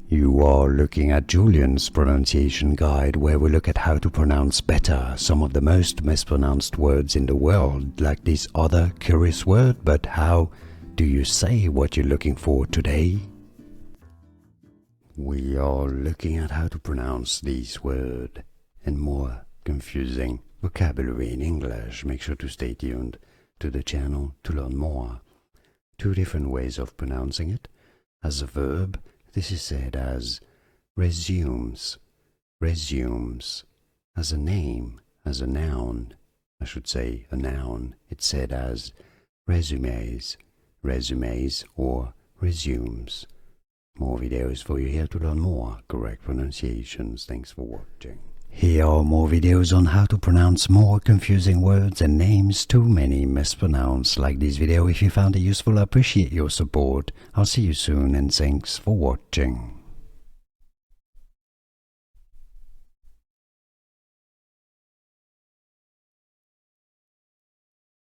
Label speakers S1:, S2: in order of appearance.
S1: You are looking at Julian's pronunciation guide, where we look at how to pronounce better some of the most mispronounced words in the world, like this other curious word. But how do you say what you're looking for today? We are looking at how to pronounce this word and more confusing vocabulary in English. Make sure to stay tuned to the channel to learn more. Two different ways of pronouncing it. As a verb, this is said as resumes, resumes. As a name, as a noun, I should say a noun, it's said as resumes, resumes or resumes. More videos for you here to learn more correct pronunciations. Thanks for watching. Here are more videos on how to pronounce more confusing words and names too many mispronounced. Like this video if you found it useful. I appreciate your support. I'll see you soon and thanks for watching.